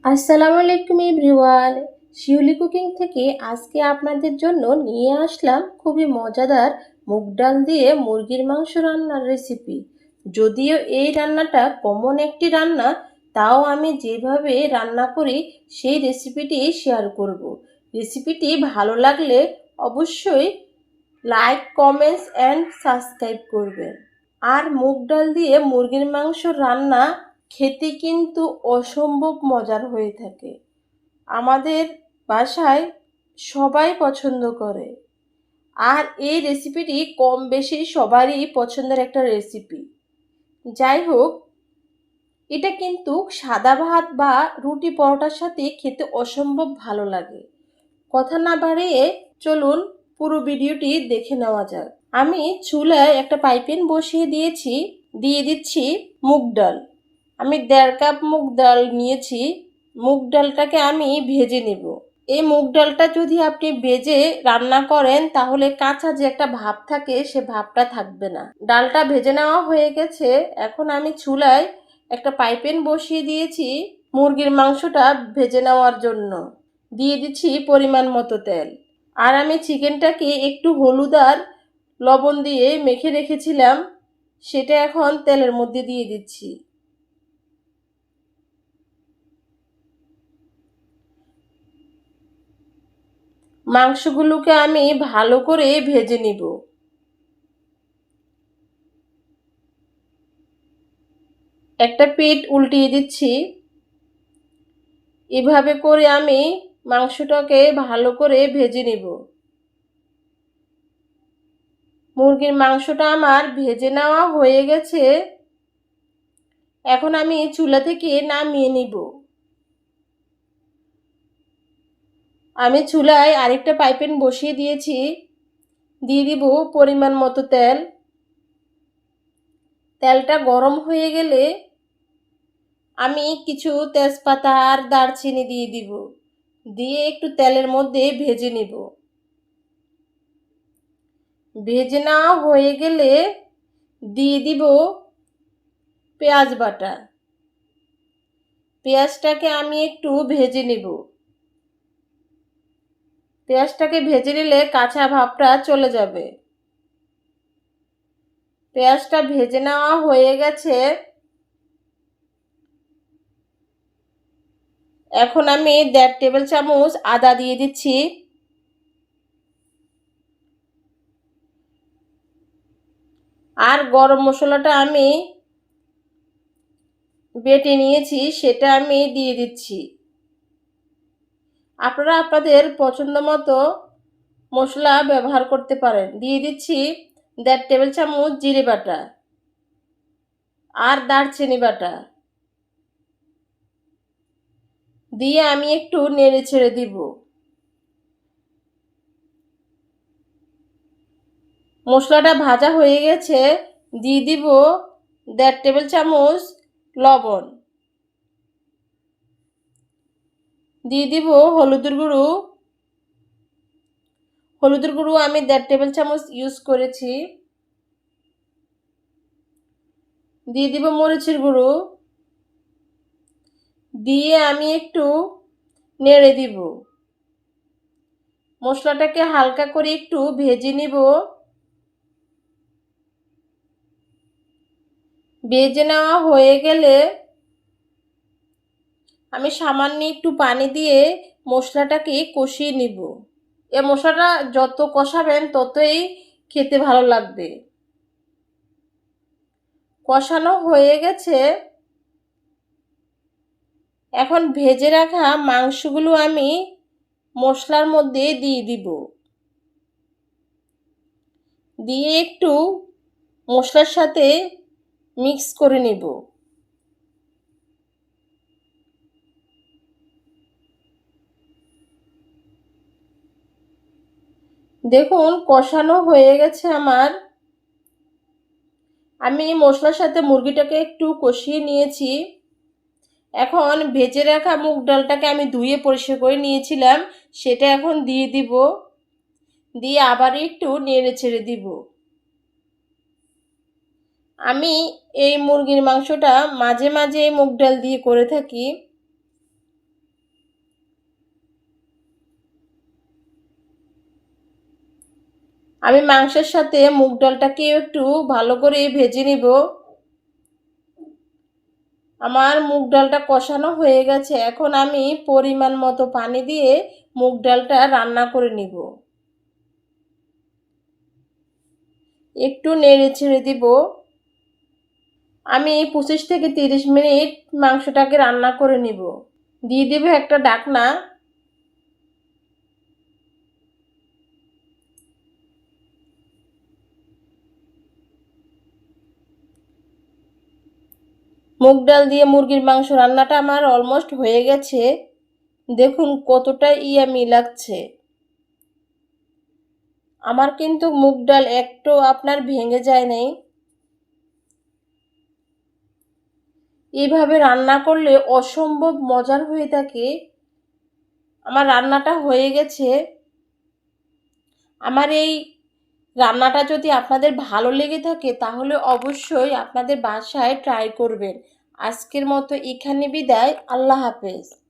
আসসালামু আলাইকুম এভরিওয়ান। শিউলি কুকিং থেকে আজকে আপনাদের জন্য নিয়ে আসলাম খুবই মজাদার মুগ ডাল দিয়ে মুরগির মাংস রান্নার রেসিপি। যদিও এই রান্নাটা কমন একটি রান্না, তাও আমি যেভাবে রান্না করি সেই রেসিপিটি শেয়ার করব। রেসিপিটি ভালো লাগলে অবশ্যই লাইক, কমেন্টস অ্যান্ড সাবস্ক্রাইব করবেন। আর মুগ ডাল দিয়ে মুরগির মাংস রান্না খেতে কিন্তু অসম্ভব মজার হয়ে থাকে। আমাদের বাসায় সবাই পছন্দ করে। আর এই রেসিপিটি কম বেশি সবারই পছন্দের একটা রেসিপি। যাই হোক, এটা কিন্তু সাদা ভাত বা রুটি পরোটার সাথে খেতে অসম্ভব ভালো লাগে। কথা না বাড়িয়ে চলুন পুরো ভিডিওটি দেখে নেওয়া যাক। আমি চুলায় একটা পাইপেন বসিয়ে দিয়ে দিচ্ছি মুগ ডাল। আমি 1.5 কাপ মুগ ডাল নিয়েছি। মুগ ডালটাকে আমি ভেজে নেব। এই মুগ ডালটা যদি আপনি ভেজে রান্না করেন তাহলে কাঁচা যে একটা ভাব থাকে সে ভাবটা থাকবে না। ডালটা ভেজে নেওয়া হয়ে গেছে। এখন আমি চুলায় একটা পাইপেন বসিয়ে দিয়েছি মুরগির মাংসটা ভেজে নেওয়ার জন্য। দিয়ে দিচ্ছি পরিমাণ মতো তেল। আর আমি চিকেনটাকে একটু হলুদ আর লবণ দিয়ে মেখে রেখেছিলাম, সেটা এখন তেলের মধ্যে দিয়ে দিচ্ছি। মাংসগুলোকে আমি ভালো করে ভেজে নিব। একটা পিঠ উল্টিয়ে দিচ্ছি। এভাবে করে আমি মাংসটাকে ভালো করে ভেজে নিব। মুরগির মাংসটা আমার ভেজে নেওয়া হয়ে গেছে। এখন আমি চুলা থেকে নামিয়ে নিব। আমি চুলায় আরেকটা পাইপেন বসিয়ে দিয়েছি। দিয়ে দিব পরিমাণ মতো তেল। তেলটা গরম হয়ে গেলে আমি কিছু তেজপাতা আর দারচিনি দিয়ে দিব। দিয়ে একটু তেলের মধ্যে ভেজে নিব। ভেজে নেওয়া হয়ে গেলে দিয়ে দিব পেঁয়াজ বাটা। পেঁয়াজটাকে আমি একটু ভেজে নিব। পেঁয়াজটাকে ভেজে নিলে কাঁচা ভাবটা চলে যাবে। পেঁয়াজটা ভেজে নেওয়া হয়ে গেছে। এখন আমি 1.5 টেবিল চামচ আদা দিয়ে দিচ্ছি। আর গরম মশলাটা আমি বেটে নিয়েছি, সেটা আমি দিয়ে দিচ্ছি। আপনারা আপনাদের পছন্দ মতো মশলা ব্যবহার করতে পারেন। দিয়ে দিচ্ছি 1.5 টেবিল চামচ জিরে বাটা আর দারচিনি বাটা। দিয়ে আমি একটু নেড়ে ছেড়ে দিব। মশলাটা ভাজা হয়ে গেছে। দিয়ে দিব 1.5 টেবিল চামচ লবণ। দিয়ে দিব হলুদের গুঁড়ো। হলুদের গুঁড়ো আমি 1.5 টেবিল চামচ ইউজ করেছি। দিয়ে দিব মরিচের গুঁড়ো। দিয়ে আমি একটু নেড়ে দিব। মশলাটাকে হালকা করে একটু ভেজে নিব। ভেজে নেওয়া হয়ে গেলে আমি সামান্য একটু পানি দিয়ে মশলাটাকে কষিয়ে নিব। এ মশলাটা যত কষাবেন ততই খেতে ভালো লাগবে। কষানো হয়ে গেছে। এখন ভেজে রাখা মাংসগুলো আমি মশলার মধ্যে দিয়ে দিব। দিয়ে একটু মশলার সাথে মিক্স করে নেব। দেখুন কষানো হয়ে গেছে আমার। আমি মশলার সাথে মুরগিটাকে একটু কষিয়ে নিয়েছি। এখন ভেজে রাখা মুগ ডালটাকে আমি ধুয়ে পরিষ্কার করে নিয়েছিলাম, সেটা এখন দিয়ে দিব। দিয়ে আবার একটু নেড়ে ছেড়ে দিব। আমি এই মুরগির মাংসটা মাঝে মাঝে মুগ ডাল দিয়ে করে থাকি। আমি মাংসের সাথে মুগ ডালটাকে একটু ভালো করে ভেজে নিব। আমার মুগ ডালটা কষানো হয়ে গেছে। এখন আমি পরিমাণ মতো পানি দিয়ে মুগ ডালটা রান্না করে নিব। একটু নেড়ে ছেড়ে দিব। আমি 25 থেকে 30 মিনিট মাংসটাকে রান্না করে নিব। দিয়ে দেব একটা ঢাকনা। মুগ ডাল দিয়ে মুরগির মাংস রান্নাটা আমার অলমোস্ট হয়ে গেছে। দেখুন কতটা ইয়ামি লাগছে। আমার কিন্তু মুগ ডাল একটু আপনার ভেঙে যায় নাই। এইভাবে রান্না করলে অসম্ভব মজার হয়ে থাকে। আমার রান্নাটা হয়ে গেছে। আমার এই রান্নাটা যদি আপনাদের ভালো লেগে থাকে তাহলে অবশ্যই আপনাদের বাসায় ট্রাই করবেন। আজকের মতো এখানে বিদায়। আল্লাহ হাফেজ।